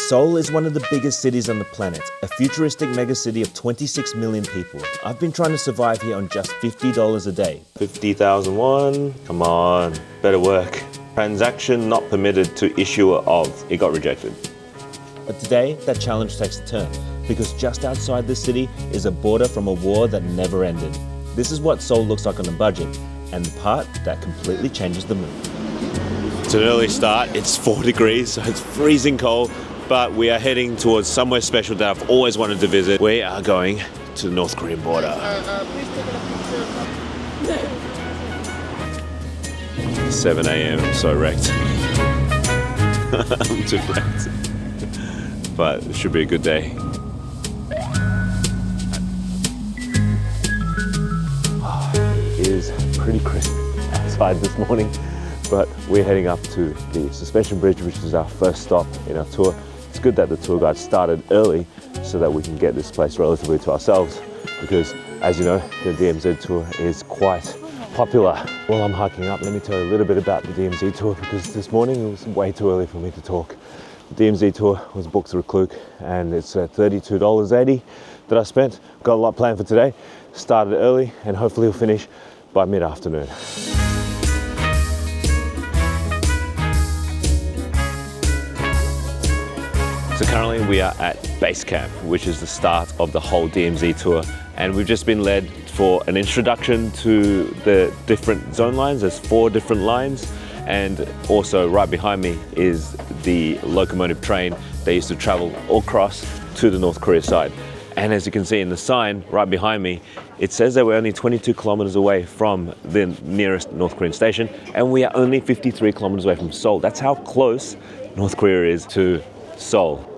Seoul is one of the biggest cities on the planet, a futuristic megacity of 26 million people. I've been trying to survive here on just $50 a day. 50,000 won, come on, better work. Transaction not permitted to issuer of, it got rejected. But today, that challenge takes a turn, because just outside the city is a border from a war that never ended. This is what Seoul looks like on a budget, and the part that completely changes the mood. It's an early start, it's 4 degrees, so it's freezing cold, but we are heading towards somewhere special that I've always wanted to visit. We are going to the North Korean border. Please take a picture. 7 a.m, I'm so wrecked. I'm too wrecked. But it should be a good day. It is pretty crisp outside this morning, but we're heading up to the suspension bridge, which is our first stop in our tour. It's good that the tour guide started early so that we can get this place relatively to ourselves, because as you know, the DMZ tour is quite popular. While I'm hiking up, let me tell you a little bit about the DMZ tour, because this morning it was way too early for me to talk. The DMZ tour was booked through Klook, and it's $32.80 that I spent. Got a lot planned for today. Started early and hopefully we'll finish by mid-afternoon. So currently we are at base camp, which is the start of the whole DMZ tour, and we've just been led for an introduction to the different zone lines. There's 4 different lines, and also right behind me is the locomotive train they used to travel all across to the North Korea side. And as you can see in the sign right behind me, it says that we're only 22 kilometers away from the nearest North Korean station, and we are only 53 kilometers away from Seoul. That's how close North Korea is to Seoul.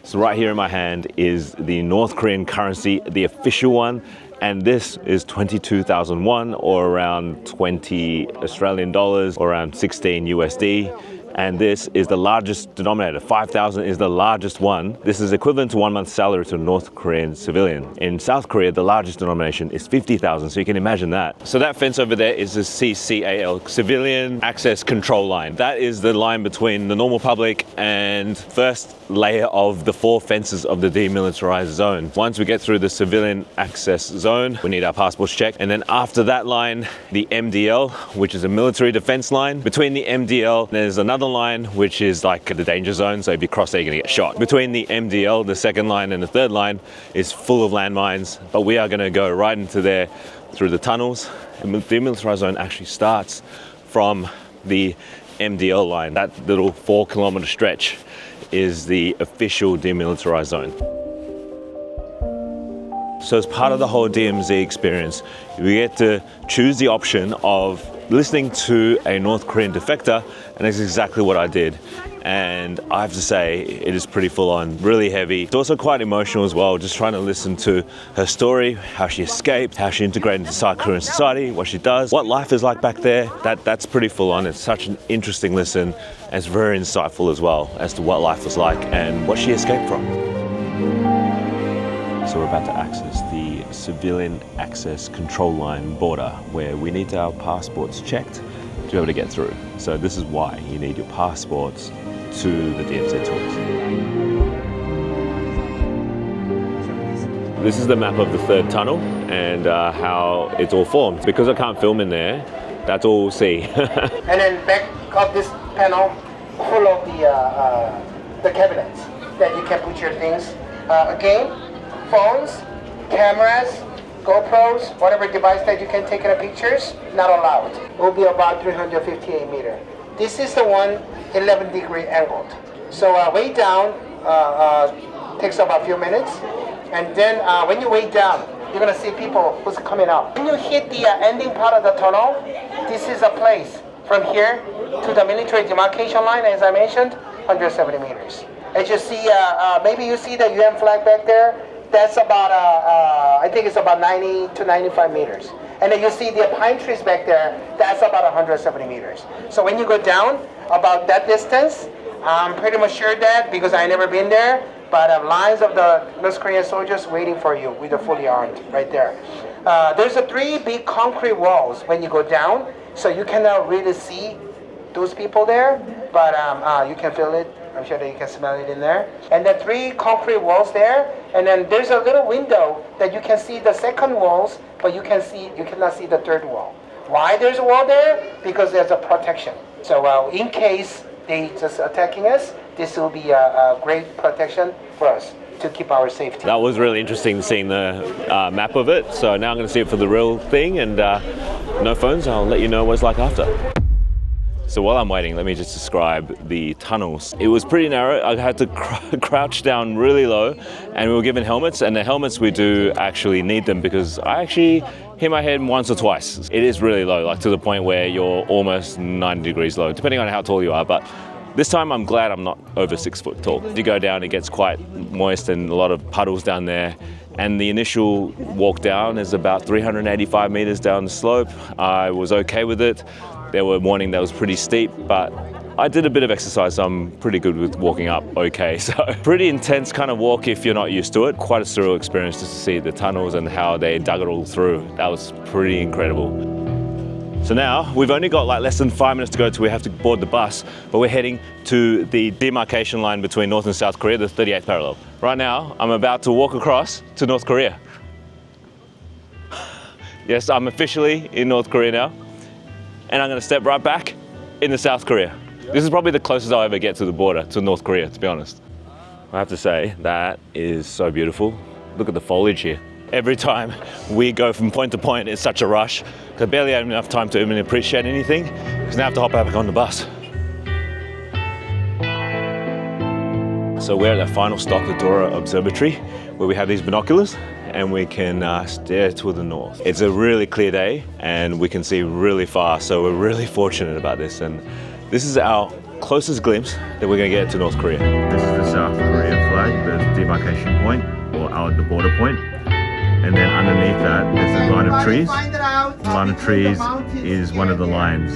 So right here in my hand is the North Korean currency, the official one, and this is 22,000 won, or around 20 Australian dollars, or around 16 USD. And this is the largest denominator. 5,000 is the largest one. This is equivalent to 1 month's salary to a North Korean civilian. In South Korea, the largest denomination is 50,000, so you can imagine that. So that fence over there is the CCAL, Civilian Access Control Line. That is the line between the normal public and first layer of the 4 fences of the demilitarized zone. Once we get through the civilian access zone, we need our passports checked. And then after that line, the MDL, which is a military defense line. Between the MDL, there's another line, which is like the danger zone, so if you cross there, you're gonna get shot. Between the MDL, the second line, and the third line is full of landmines, but we are gonna go right into there through the tunnels. And the demilitarized zone actually starts from the MDL line. That little 4-kilometer stretch is the official demilitarized zone. So as part of the whole DMZ experience, we get to choose the option of listening to a North Korean defector, and that's exactly what I did. And I have to say, it is pretty full on, really heavy. It's also quite emotional as well, just trying to listen to her story, how she escaped, how she integrated into South Korean society, what she does, what life is like back there. That's pretty full on. It's such an interesting listen, and it's very insightful as well as to what life was like and what she escaped from. So we're about to access the Civilian Access Control Line border, where we need our passports checked to be able to get through. So this is why you need your passports to the DMZ tours. This is the map of the 3rd tunnel and how it's all formed. Because I can't film in there, that's all we'll see. And then back of this panel, full of the cabinets that you can put your things. Again, phones, cameras, GoPros, whatever device that you can take in pictures, not allowed. It will be about 358 meters. This is the one 11-degree angled. So way down takes about a few minutes. And then when you way down, you're gonna see people who's coming up. When you hit the ending part of the tunnel, this is a place from here to the military demarcation line, as I mentioned, 170 meters. As you see, maybe you see the UN flag back there. That's about, I think it's about 90 to 95 meters. And then you see the pine trees back there, that's about 170 meters. So when you go down about that distance, I'm pretty much sure that, because I never been there, but lines of the North Korean soldiers waiting for you with the fully armed right there. There's 3 big concrete walls when you go down, so you cannot really see those people there. but you can feel it. I'm sure that you can smell it in there. And then 3 concrete walls there, and then there's a little window that you can see the second walls, but you cannot see the third wall. Why there's a wall there? Because there's a protection. So in case they just attacking us, this will be a great protection for us to keep our safety. That was really interesting seeing the map of it. So now I'm going to see it for the real thing, and no phones. I'll let you know what it's like after. So while I'm waiting, let me just describe the tunnels. It was pretty narrow. I had to crouch down really low, and we were given helmets, and the helmets we do actually need them because I actually hit my head once or twice. It is really low, like to the point where you're almost 90 degrees low, depending on how tall you are. But this time I'm glad I'm not over 6 foot tall. As you go down, it gets quite moist and a lot of puddles down there. And the initial walk down is about 385 meters down the slope. I was okay with it. There were warning that was pretty steep, but I did a bit of exercise, so I'm pretty good with walking up okay. So pretty intense kind of walk if you're not used to it. Quite a surreal experience just to see the tunnels and how they dug it all through. That was pretty incredible. So now we've only got like less than 5 minutes to go till we have to board the bus, but we're heading to the demarcation line between North and South Korea, the 38th parallel. Right now, I'm about to walk across to North Korea. Yes, I'm officially in North Korea now, and I'm gonna step right back into South Korea. This is probably the closest I'll ever get to the border, to North Korea, to be honest. I have to say, that is so beautiful. Look at the foliage here. Every time we go from point to point, it's such a rush. I barely have enough time to even appreciate anything, because now I have to hop back on the bus. So we're at the final stop, the Dora Observatory, where we have these binoculars and we can stare to the north. It's a really clear day and we can see really far, so we're really fortunate about this. And this is our closest glimpse that we're going to get to North Korea. This is the South Korean flag, the demarcation point, or the border point. And then underneath that, there's a line of trees. The line of trees is one of the lines.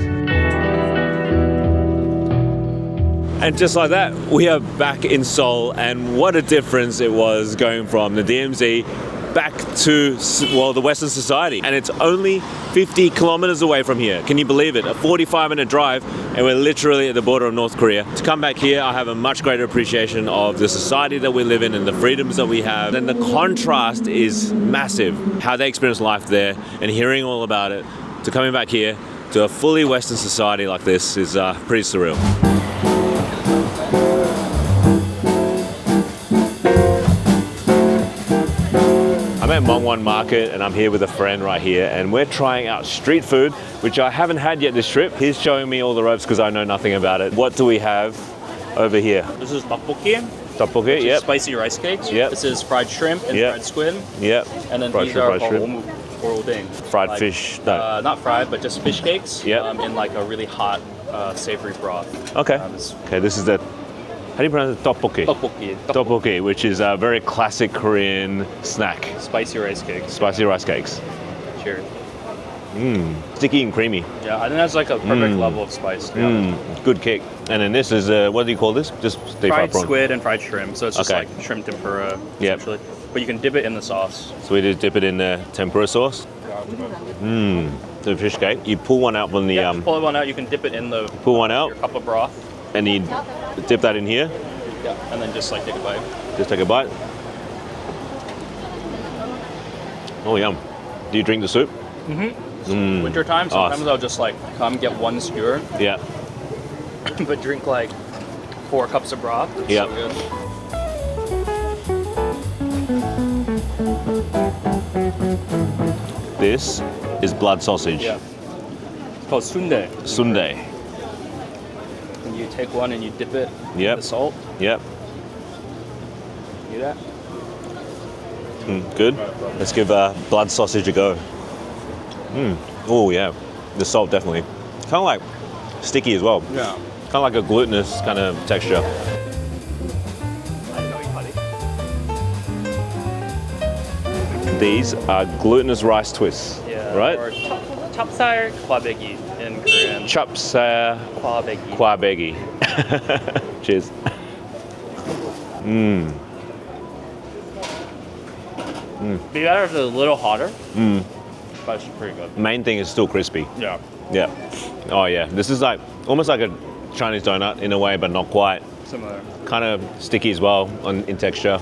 And just like that, we are back in Seoul, and what a difference it was going from the DMZ back to, well, the Western society. And it's only 50 kilometers away from here. Can you believe it? A 45-minute drive, and we're literally at the border of North Korea. To come back here, I have a much greater appreciation of the society that we live in and the freedoms that we have. And the contrast is massive. How they experience life there and hearing all about it, to coming back here to a fully Western society like this is pretty surreal. I'm at Mangwon Market and I'm here with a friend right here, and we're trying out street food, which I haven't had yet this trip. He's showing me all the ropes because I know nothing about it. What do we have over here? This is tteokbokki. Tteokbokki, yep. Spicy rice cakes. Yep. This is fried shrimp and Yep. fried squid. Yep. And then Fried these shrimp, are fried called shrimp. or udeng. Fried fish, no. Not fried, but just fish cakes. Yep. In like a really hot, savory broth. Okay. Okay, this is the, how do you pronounce it? Tteokbokki. Tteokbokki. Tteokbokki, which is a very classic Korean snack. Spicy rice cakes. Spicy rice cakes. Cheers. Sticky and creamy. Yeah, I think that's like a perfect level of spice. Yeah. Good kick. And then this is, what do you call this? Just deep Fried prawn. squid and fried shrimp. So it's just Okay. like shrimp tempura, Yep. essentially. But you can dip it in the sauce. So we just dip it in the tempura sauce. The fish cake. You pull one out from the, Yeah, pull one out. You can dip it in the pull one out your cup of broth. and you dip that in here. Yeah, and then just like take a bite. Just take a bite. Oh, yum. Do you drink the soup? Winter time, sometimes I'll just like come get one skewer, Yeah. but drink like 4 cups of broth. It's Yeah. so good. This is blood sausage. Yeah. It's called sundae. Sundae. And you take one and you dip it Yep. in the salt. Yep. Do that. Good. Let's give blood sausage a go. Oh, yeah. The salt, definitely. Kind of like sticky as well. Yeah. Kind of like a glutinous kind of texture. These are glutinous rice twists, Yeah. right? Or chapsal kwabegi in Korean. Chapsa Kwabegi. kwabegi. Cheers. Be better if it's a little hotter. But it's pretty good. Main thing is still crispy. Yeah. Yeah. Oh yeah. This is like almost like a Chinese donut in a way, but not quite. Similar. Kind of sticky as well in texture.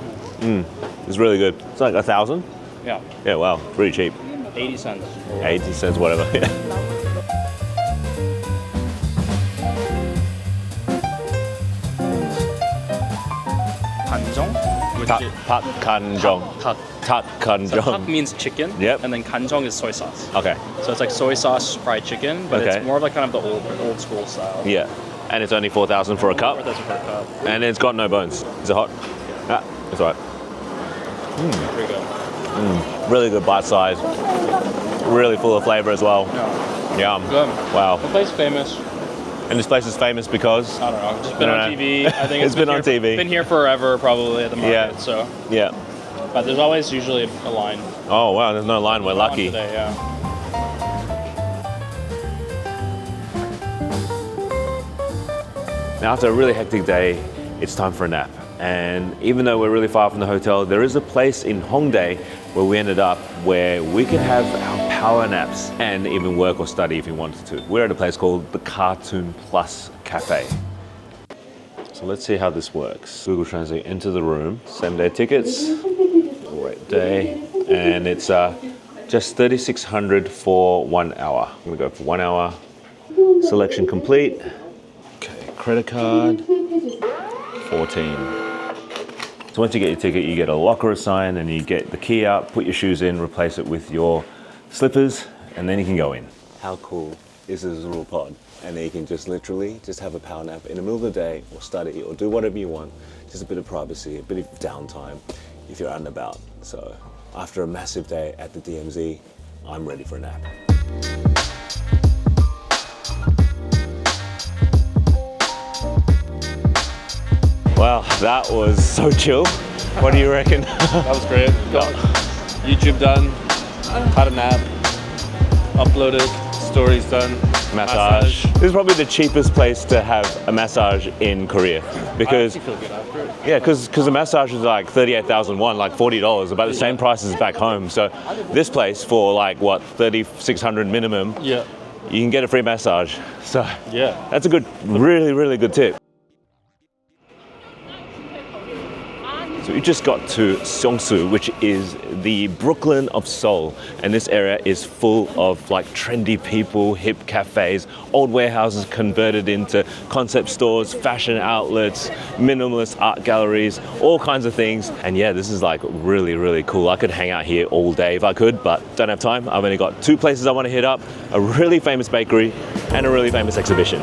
It's really good. It's like 1,000. Yeah. Yeah, wow, pretty cheap. 80 cents. 80 cents, whatever. Kanjong, which is Pat kanjong. tat. Tat So kanjong. tat means chicken. Yep. And then kanjong is soy sauce. Okay. So it's like soy sauce fried chicken, but Okay. it's more of like kind of the old school style. Yeah. And it's only 4,000 for a cup. Or that's per cup. And it's got no bones. Is it hot? Ah, it's all right. Pretty good. Really good bite size. Really full of flavor as well. Yeah. Yum. Good. Wow. The place famous. And this place is famous because? I don't know. Just been No, on no. TV. I think It's been on here, TV. Been here forever, probably at the market. Yeah. So, Yeah. but there's always usually a line. Oh, wow, there's no line. We're On lucky. Today, yeah. Now, after a really hectic day, it's time for a nap. And even though we're really far from the hotel, there is a place in Hongdae where we ended up where we could have our power naps and even work or study if we wanted to. We're at a place called the Cartoon Plus Cafe. So let's see how this works. Google Translate into the room, same day tickets, great day, and it's just 3,600 for 1 hour. I'm gonna go for 1 hour. Selection complete. Okay, credit card, 14. So once you get your ticket, you get a locker assigned and you get the key out, put your shoes in, replace it with your slippers, and then you can go in. How cool is this little pod? And then you can just literally just have a power nap in the middle of the day or study or do whatever you want. Just a bit of privacy, a bit of downtime if you're out and about. So after a massive day at the DMZ, I'm ready for a nap. Wow, that was so chill. What do you reckon? That was great. Got YouTube done, had a nap, uploaded, stories done. Massage. This is probably the cheapest place to have a massage in Korea because I feel good after it. yeah, because the massage is like 38,000 won, like $40, about the same price as back home. So this place for like what 3,600 minimum, Yeah. you can get a free massage. So Yeah. that's a good, really good tip. So we just got to Seongsu, which is the Brooklyn of Seoul. And this area is full of like trendy people, hip cafes, old warehouses converted into concept stores, fashion outlets, minimalist art galleries, all kinds of things. And yeah, this is like really cool. I could hang out here all day if I could, but don't have time. I've only got 2 places I want to hit up, a really famous bakery and a really famous exhibition.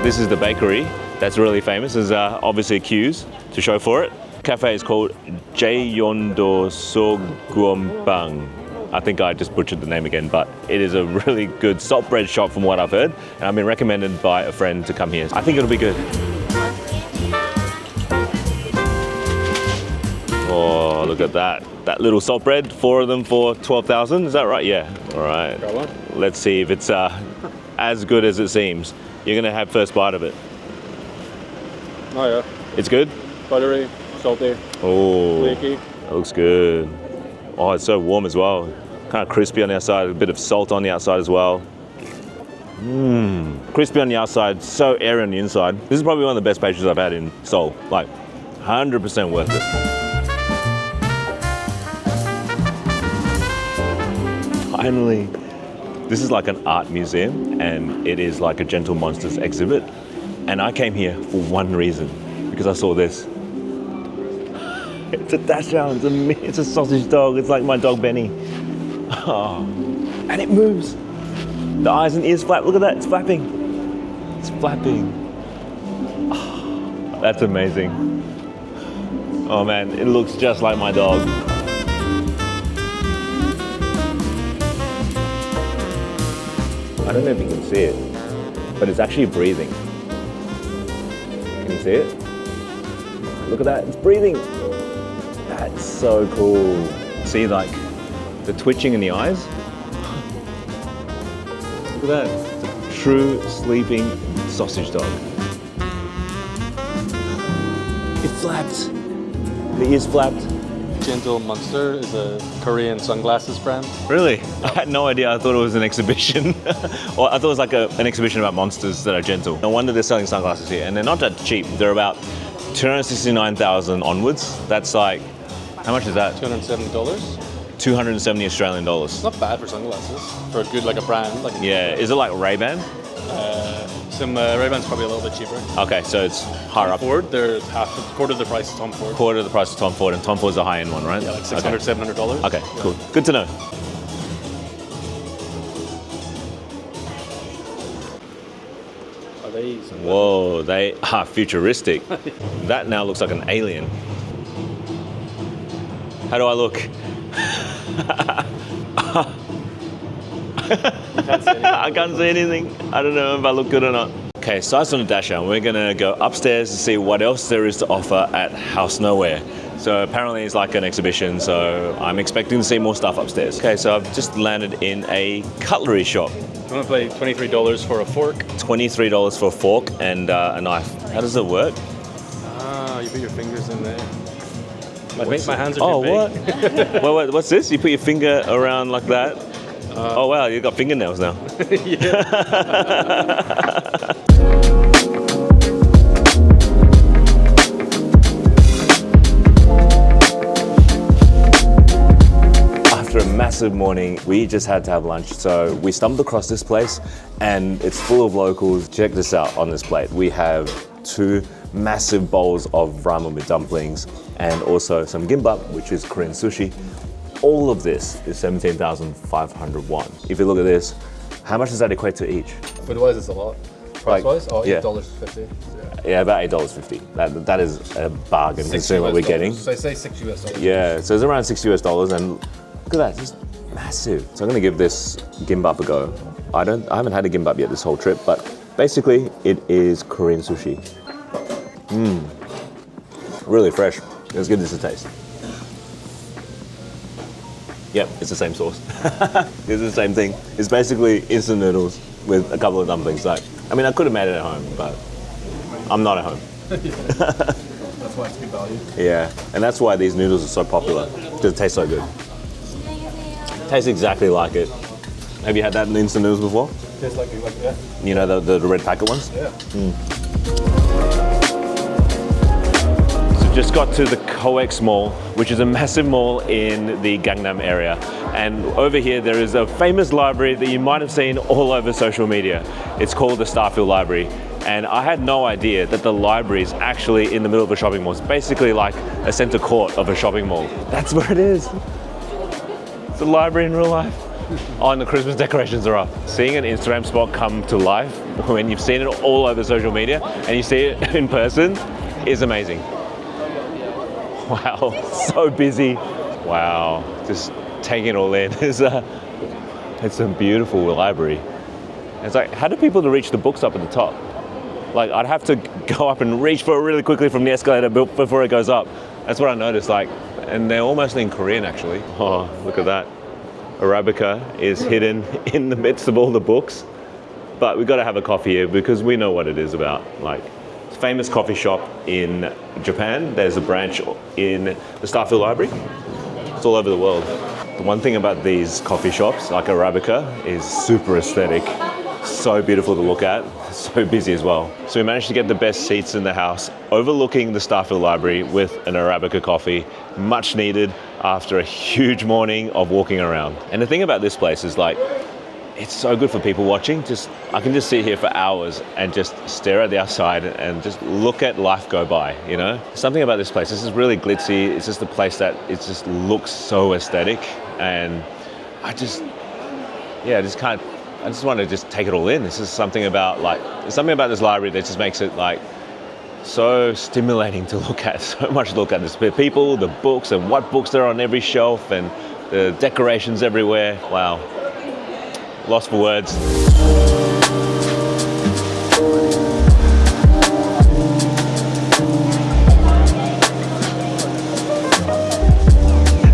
This is the bakery that's really famous. There's obviously queues to show for it. Cafe is called Gyeongbokgung. I think I just butchered the name again, but it is a really good salt bread shop from what I've heard. And I've been recommended by a friend to come here. I think it'll be good. Oh, look at that. That little salt bread, 4 of them for 12,000. Is that right? Yeah. All right. Got one? Let's see if it's as good as it seems. You're gonna have first bite of it. Oh yeah. It's good? Buttery, salty, Oh, flaky. that looks good. Oh, it's so warm as well. Kind of crispy on the outside, a bit of salt on the outside as well. Crispy on the outside, so airy on the inside. This is probably one of the best pastries I've had in Seoul. Like, 100% worth it. Finally, this is like an art museum and it is like a Gentle Monsters exhibit. And I came here for one reason, because I saw this. It's a Dachshund, it's a sausage dog, it's like my dog Benny. Oh, and it moves. The eyes and ears flap, look at that, it's flapping. It's flapping. Oh, that's amazing. Oh man, it looks just like my dog. I don't know if you can see it, but it's actually breathing. Can you see it? Look at that, it's breathing. That's so cool. See like the twitching in the eyes? Look at that, it's a true sleeping sausage dog. It flapped, the ears flapped, Oriental Monster is a Korean sunglasses brand. Really? I had no idea. I thought it was an exhibition. Or I thought it was like an exhibition about monsters that are gentle. No wonder they're selling sunglasses here. And they're not that cheap. They're about 269,000 onwards. That's like, how much is that? $270. 270 Australian dollars. It's not bad for sunglasses. For a good, like a brand. Like Yeah, is it like Ray-Ban? Some Ray-Ban's probably a little bit cheaper. Okay, so it's higher up. Ford, they're quarter of the price of Tom Ford. Quarter of the price of Tom Ford, and Tom Ford's a high-end one, right? Yeah, like $600, okay. $700. Okay, cool. Good to know. Are they? Whoa, they are futuristic. That now looks like an alien. How do I look? I can't see anything. I don't know if I look good or not. Okay, so that's on the dash and we're gonna go upstairs to see what else there is to offer at House Nowhere. So apparently it's like an exhibition, so I'm expecting to see more stuff upstairs. Okay, so I've just landed in a cutlery shop. You want to pay $23 for a fork? $23 for a fork and a knife. How does it work? Ah, you put your fingers in there. My hands are too big. What? Well, what's this? You put your finger around like that? Oh wow, you've got fingernails now. After a massive morning, we just had to have lunch. So we stumbled across this place and it's full of locals. Check this out on this plate. We have 2 massive bowls of ramen with dumplings and also some gimbap, which is Korean sushi. All of this is 17,500 won. If you look at this, how much does that equate to each? Food-wise, it's a lot. Price-wise? Like, yeah. $8.50. Yeah, about $8.50. That is a bargain considering what we're getting. So say $6. Yeah, so it's around $6. And look at that, just massive. So I'm gonna give this gimbap a go. I haven't had a gimbap yet this whole trip, but basically it is Korean sushi. Really fresh. Let's give this a taste. Yep, it's the same sauce. It's the same thing. It's basically instant noodles with a couple of dumplings. Like, I mean, I could have made it at home, but I'm not at home. That's why it's good value. Yeah, and that's why these noodles are so popular, because it tastes so good. Tastes exactly like it. Have you had that in instant noodles before? Tastes like yeah. You know, the red packet ones? Yeah. Just got to the COEX Mall, which is a massive mall in the Gangnam area. And over here, there is a famous library that you might have seen all over social media. It's called the Starfield Library. And I had no idea that the library is actually in the middle of a shopping mall. It's basically like a center court of a shopping mall. That's where it is. It's a library in real life. Oh, and the Christmas decorations are up. Seeing an Instagram spot come to life when you've seen it all over social media and you see it in person is amazing. Wow, so busy. Wow, just taking it all in. It's a beautiful library. It's like, how do people reach the books up at the top? Like, I'd have to go up and reach for it really quickly from the escalator before it goes up. That's what I noticed, like, and they're almost in Korean actually. Oh, look at that. Arabica is hidden in the midst of all the books. But we've got to have a coffee here because we know what it is about. Like, famous coffee shop in Japan. There's a branch in the Starfield Library. It's all over the world. The one thing about these coffee shops, like Arabica, is super aesthetic. So beautiful to look at, so busy as well. So we managed to get the best seats in the house, overlooking the Starfield Library with an Arabica coffee, much needed after a huge morning of walking around. And the thing about this place is like, it's so good for people watching. I can just sit here for hours and just stare at the outside and just look at life go by, you know? Something about this place, this is really glitzy. It's just a place that it just looks so aesthetic. And I just want to just take it all in. This is something about this library that just makes it like so stimulating to look at, so much to look at. The people, the books, and what books there are on every shelf, and the decorations everywhere. Wow. Lost for words.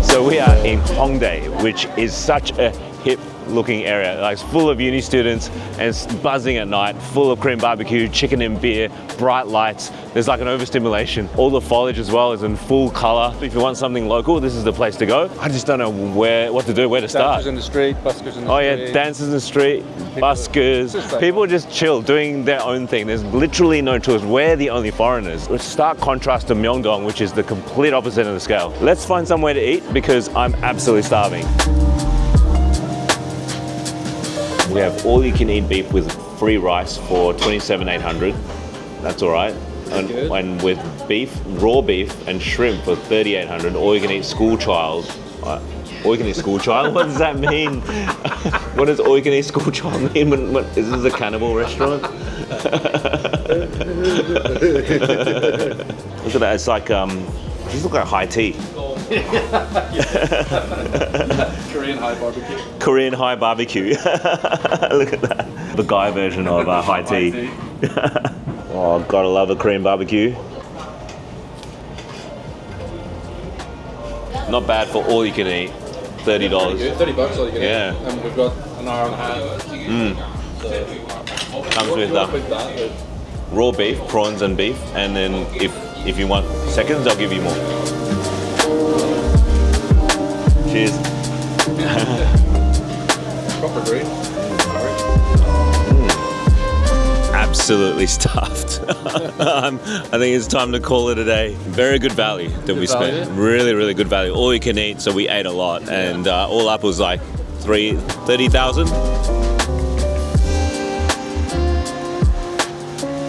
So we are in Hongdae, which is such a hip looking area. Like, it's full of uni students and it's buzzing at night, full of Korean barbecue, chicken and beer, bright lights. There's like an overstimulation. All the foliage as well is in full color. If you want something local, this is the place to go. I just don't know what to do, where to start. Dancers in the street, buskers in the street. Oh yeah, dancers in the street, buskers. People just chill, doing their own thing. There's literally no tourists. We're the only foreigners. It's stark contrast to Myeongdong, which is the complete opposite of the scale. Let's find somewhere to eat because I'm absolutely starving. We have all-you-can-eat beef with free rice for $27,800. That's all right. And with beef, raw beef and shrimp for $3,800. All-you-can-eat school child. All-you-can-eat school child? What does that mean? What does all-you-can-eat school child mean? Is this a cannibal restaurant? Look at that. It's like this looks like high tea. Korean high barbecue. Korean high barbecue. Look at that. The guy version of high tea. Oh, gotta love a Korean barbecue. Not bad for all you can eat. $30. $30 all you can eat. Yeah. And we've got an hour and a half. Comes with raw beef, prawns and beef, and then if you want seconds, I'll give you more. Cheers. Proper green. Absolutely stuffed. I think it's time to call it a day. Very good value that we spent. Really, really good value. All you can eat, so we ate a lot, and all up was like 30,000.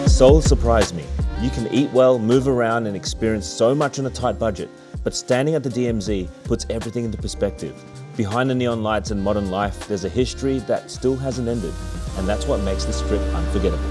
Seoul surprised me. You can eat well, move around, and experience so much on a tight budget. But standing at the DMZ puts everything into perspective. Behind the neon lights and modern life, there's a history that still hasn't ended. And that's what makes this trip unforgettable.